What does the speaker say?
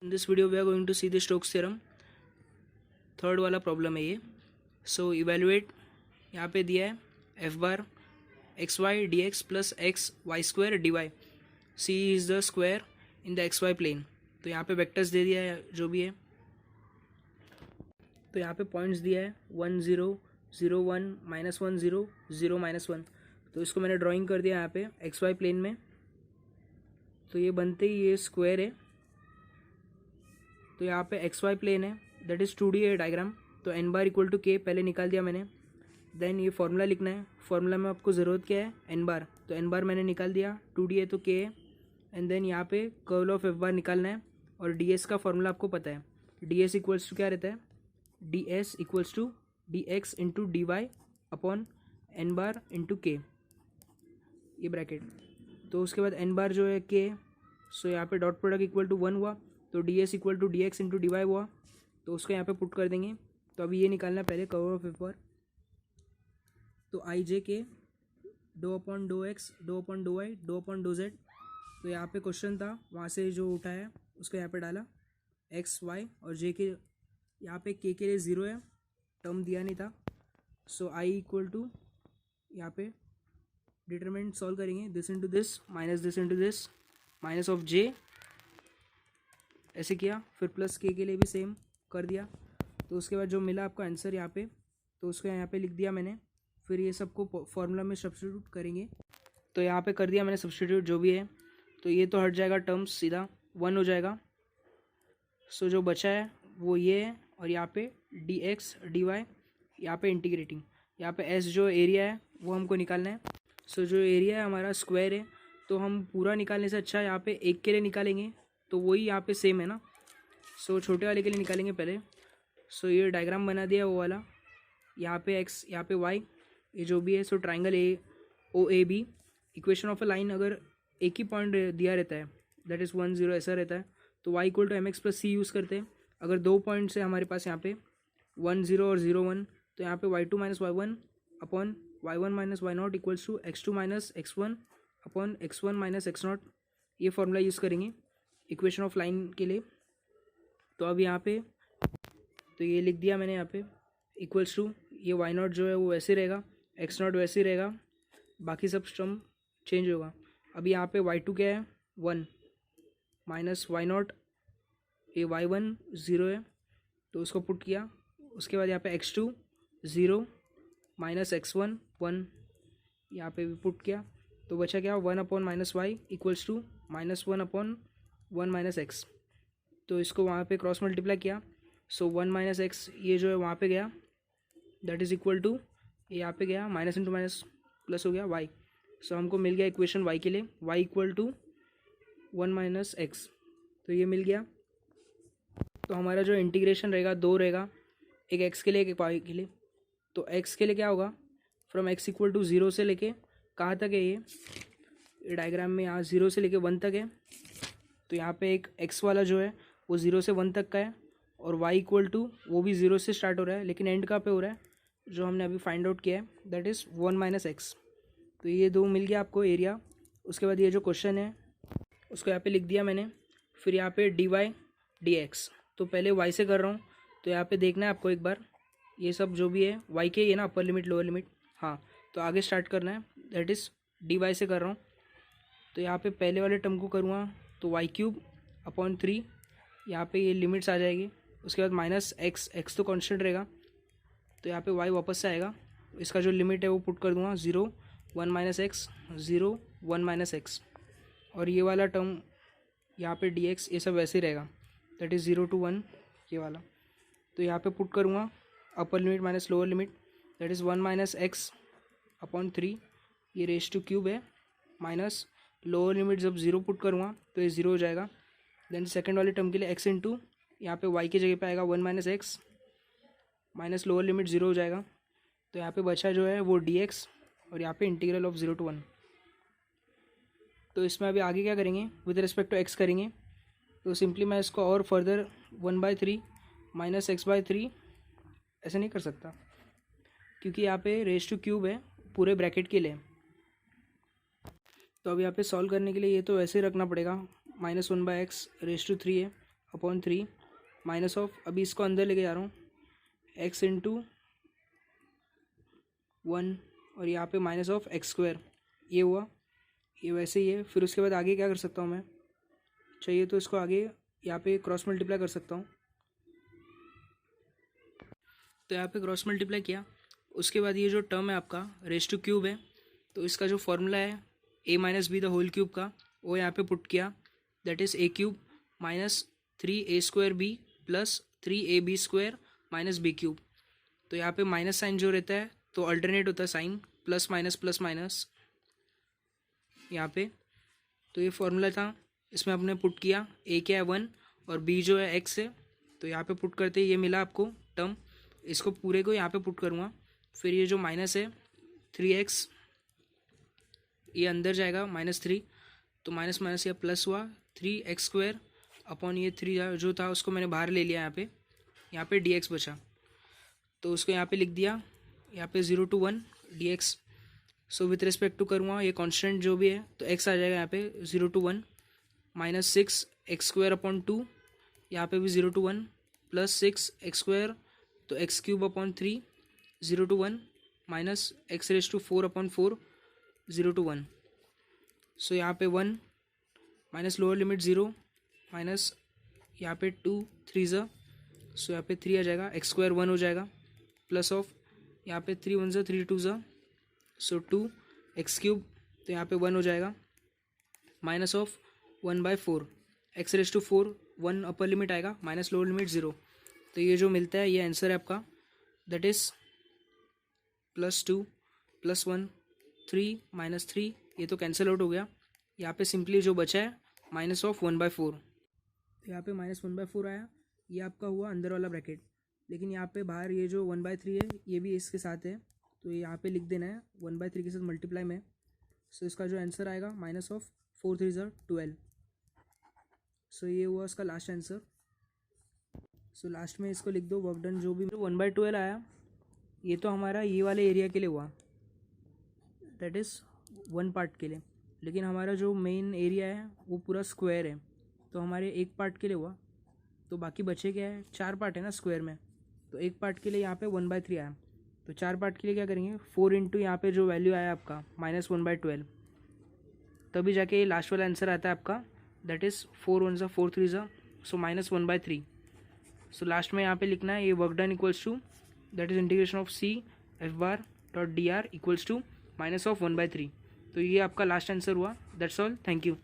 In this video we are going to see the Stokes theorem. Third वाला problem है ये. So evaluate यहाँ पे दिया है F bar X Y D X plus X Y square D Y. C is the square in the X Y plane. तो यहाँ पे वेक्टर्स दे दिया है जो भी है. तो यहाँ पे पॉइंट्स दिया है 1 0 0 1 -1 0 0 -1. तो इसको मैंने ड्राइंग कर दिया यहाँ पे एक्स वाई प्लेन में. तो ये बनते ही ये स्क्वायर है. तो यहाँ पे एक्स वाई प्लेन है, दैट इज़ 2D है डायग्राम. तो एन बार इक्वल टू के पहले निकाल दिया मैंने. देन ये फार्मूला लिखना है. फार्मूला में आपको ज़रूरत क्या है, एन बार. तो एन बार मैंने निकाल दिया, 2D है तो के है. एंड देन यहाँ पे कर्ल ऑफ एफ बार निकालना है. और डी एस का फार्मूला आपको पता है. डी एस इक्वल्स टू क्या रहता है, D S equals to D X into D Y upon N bar into K, ये ब्रैकेट. तो उसके बाद एन बार जो है के. सो यहाँ पे डॉट प्रोडक्ट इक्वल टू 1 हुआ. तो D S equal to D X into D Y हुआ. तो उसको यहाँ पे पुट कर देंगे. तो अभी ये निकालना है पहले कर्व ऑफ एफ बार. तो आई जे के डो अपॉन डो एक्स डो अपॉन डो वाई डो अपॉन डो जेड. तो यहाँ पे क्वेश्चन था, वहाँ से जो उठाया उसको यहाँ पे डाला एक्स वाई और जे के. यहाँ पे के लिए 0 है, टर्म दिया नहीं था. सो आई इक्वल टू यहाँ पे डिटरमिनेंट सॉल्व करेंगे, this into this minus of J ऐसे किया. फिर प्लस के लिए भी सेम कर दिया. तो उसके बाद जो मिला आपको आंसर यहाँ पे, तो उसको यहाँ पे लिख दिया मैंने. फिर ये सबको फॉर्मूला में सब्स्टिट्यूट करेंगे. तो यहाँ पे कर दिया मैंने सब्स्टिट्यूट जो भी है. तो ये तो हट जाएगा, टर्म्स सीधा 1 हो जाएगा. सो जो बचा है वो ये है. और यहाँ पे डी एक्स डी वाई यहाँ पे इंटीग्रेटिंग. यहाँ पे एस जो एरिया है वो हमको निकालना है. सो जो एरिया है हमारा स्क्वायर है, तो हम पूरा निकालने से अच्छा यहाँ पे एक के लिए निकालेंगे. तो वही यहाँ पे सेम है ना. सो छोटे वाले के लिए निकालेंगे पहले. सो ये डायग्राम बना दिया वो वाला. यहाँ पे एक्स यहाँ पे वाई ये जो भी है. So triangle A O A B. Equation of a line अगर एक ही पॉइंट दिया रहता है, दैट इज़ 1 0 ऐसा रहता है, तो Y equal to M X plus C use करते हैं. अगर 2 पॉइंट्स है हमारे पास यहाँ पे 1 0 और 0 1, तो यहाँ पे y2 minus y1 upon y1 minus y0 equals to x2 minus x1 upon x1 minus x0. ये फार्मूला यूज़ करेंगे इक्वेशन ऑफ लाइन के लिए. तो अब यहाँ पे तो ये लिख दिया मैंने यहाँ पे इक्वल्स टू ये y0 जो है वो वैसे रहेगा, x0 वैसे ही रहेगा, बाकी सब टर्म चेंज होगा. अभी यहाँ पे y2 क्या है 1 माइनस y0, ये y1 0 है तो उसको पुट किया. उसके बाद यहाँ पे x2 0 माइनस x1 1 यहाँ पे भी पुट किया. तो बचा क्या 1 upon minus Y equals to -1 upon 1 minus X. तो इसको वहाँ पे क्रॉस मल्टीप्लाई किया. सो 1 माइनस एक्स ये जो है वहाँ पे गया, दैट इज़ इक्वल टू ये यहाँ पे गया माइनस इंटू माइनस प्लस हो गया वाई. सो हमको मिल गया इक्वेशन वाई के लिए, Y equal to 1 minus X. तो ये मिल गया. तो हमारा जो इंटीग्रेशन रहेगा 2 रहेगा, एक एक्स के लिए एक वाई के लिए. तो एक्स के लिए क्या होगा, फ्रॉम एक्स इक्वल टू 0 से लेके कहाँ तक है ये डायग्राम में, यहाँ 0 से लेके 1 तक है. तो यहाँ पे एक एक्स वाला जो है वो 0 से 1 तक का है, और वाई इक्वल टू वो भी 0 से स्टार्ट हो रहा है, लेकिन एंड कहाँ पे हो रहा है जो हमने अभी फाइंड आउट किया है, दैट इज़ 1 माइनस एक्स. तो ये 2 मिल गया आपको एरिया. उसके बाद ये जो क्वेश्चन है उसको यहाँ पे लिख दिया मैंने. फिर यहाँ पे डी वाई डी एक्स. तो पहले वाई से कर रहा हूँ, तो यहाँ पे देखना है आपको एक बार ये सब जो भी है वाई के ये ना अपर लिमिट लोअर लिमिट. हाँ, तो आगे स्टार्ट करना है, दैट इज़ डी वाई से कर रहा हूँ. तो यहाँ पे पहले वाले टर्म को करूँगा तो वाई क्यूब अपॉन 3, यहाँ पे ये लिमिट्स आ जाएगी. उसके बाद माइनस एक्स, एक्स तो कॉन्स्टेंट रहेगा, तो यहाँ पे वाई वापस से आएगा. इसका जो लिमिट है वो पुट कर दूँगा 0 1 माइनस एक्स 0 1 माइनस एक्स. और ये वाला टर्म यहाँ पे डी एक्स ये सब वैसे ही रहेगा, दैट इज़ 0 to 1 ये वाला. तो यहाँ पे पुट करूँगा upper limit minus lower limit, that is 1 minus x upon 3, ये रेस टू क्यूब है, माइनस लोअर लिमिट जब 0 पुट करूँगा तो ये 0 हो जाएगा. देन सेकंड वाले टर्म के लिए x इंटू यहाँ पे y की जगह पे आएगा 1 minus x minus lower limit 0 हो जाएगा. तो यहाँ पे बचा जो है वो dx और यहाँ पे इंटीग्रल ऑफ 0 to 1. तो इसमें अभी आगे क्या करेंगे, विद रिस्पेक्ट टू x करेंगे. तो सिंपली मैं इसको और फर्दर 1/3 माइनस x/3 ऐसे नहीं कर सकता, क्योंकि यहाँ पे रेस टू क्यूब है पूरे ब्रैकेट के लिए. तो अब यहाँ पे सॉल्व करने के लिए ये तो वैसे ही रखना पड़ेगा, -1/x रेस टू 3 है अपॉन 3 माइनस ऑफ, अभी इसको अंदर लेके जा रहा हूँ, x इंटू 1 और यहाँ पे माइनस ऑफ एक्स स्क्वायर, ये हुआ, ये वैसे ही है। फिर उसके बाद आगे क्या कर सकता हूँ मैं, चाहिए तो इसको आगे यहाँ पे क्रॉस मल्टीप्लाई कर सकता हूँ। तो यहाँ पे क्रॉस मल्टीप्लाई किया, उसके बाद ये जो टर्म है आपका रेज टू क्यूब है, तो इसका जो फॉर्मूला है a minus B the whole cube का, वो यहाँ पे पुट किया, that is a cube minus 3a square B plus 3ab square minus B cube. तो यहाँ पे माइनस साइन जो रहता है तो अल्टरनेट होता है साइन, प्लस माइनस यहाँ पे। तो ये फॉर्मूला था, इसमें आपने पुट किया, a क्या है 1 और b जो है x है, तो यहाँ पे पुट करते ये मिला आपको टर्म, इसको पूरे को यहाँ पे पुट करूँगा। फिर ये जो माइनस है 3x, ये अंदर जाएगा -3, तो माइनस माइनस या प्लस हुआ 3x स्क्वायर अपॉन ये 3 जो था उसको मैंने बाहर ले लिया, यहाँ पे dx बचा, तो उसको यहाँ पे लिख दिया, यहाँ पे 0 to 1 dx। So with respect to करूँगा ये कांस्टेंट जो भी है, तो x आ जाएगा यहाँ पे 0 to 1 minus 6x square upon 2, यहाँ पे भी 0 to 1 प्लस 6x स्क्वायर, तो x cube upon 3 0 to 1 minus x raise to 4 अपॉन 4 0 to 1। सो यहाँ पे 1 माइनस लोअर लिमिट 0 माइनस यहाँ पे 2 3 ज़ा, सो यहाँ पे 3 आ जाएगा, x स्क्वायर 1 हो जाएगा, प्लस ऑफ यहाँ पे 3 1 ज़ा 3 2 ज़ा, सो 2 x क्यूब, तो यहाँ पे 1 हो जाएगा, minus of 1/4 x raise to 4 1 upper limit आएगा माइनस लोअर लिमिट 0। तो ये जो मिलता है ये आंसर है आपका, दैट इज़ +2 +1 3 -3, ये तो कैंसिल आउट हो गया। यहाँ पे सिंपली जो बचा है माइनस ऑफ 1/4, तो यहाँ पे -1/4 आया, ये आपका हुआ अंदर वाला ब्रैकेट। लेकिन यहाँ पे बाहर ये जो 1/3 है ये भी इसके साथ है, तो यहाँ पे लिख देना है 1/3 के साथ मल्टीप्लाई में। सो इसका जो आंसर आएगा माइनस ऑफ 4 3 ज़ा 12। सो ये हुआ उसका लास्ट आंसर। सो लास्ट में इसको लिख दो, वर्क डन जो भी 1/12 आया, ये तो हमारा ये वाले एरिया के लिए हुआ, दैट इज़ 1 पार्ट के लिए। लेकिन हमारा जो मेन एरिया है वो पूरा स्क्वायर है, तो हमारे एक पार्ट के लिए हुआ, तो बाकी बचे क्या है, 4 पार्ट है ना स्क्वायर में, तो एक पार्ट के लिए यहाँ पे 1/3 आया, तो 4 पार्ट के लिए क्या करेंगे 4 इंटू यहाँ पे जो वैल्यू आया आपका -1/12, तभी जाके ये लास्ट वाला आंसर आता है आपका, दैट इज़ 4 1 ज़ा 4 3 ज़ा, सो -1/3। सो लास्ट में यहाँ पे लिखना है ये work done equals to, that is integration of c f bar.dr equals to -1/3। तो ये आपका लास्ट आंसर हुआ। That's all, thank you.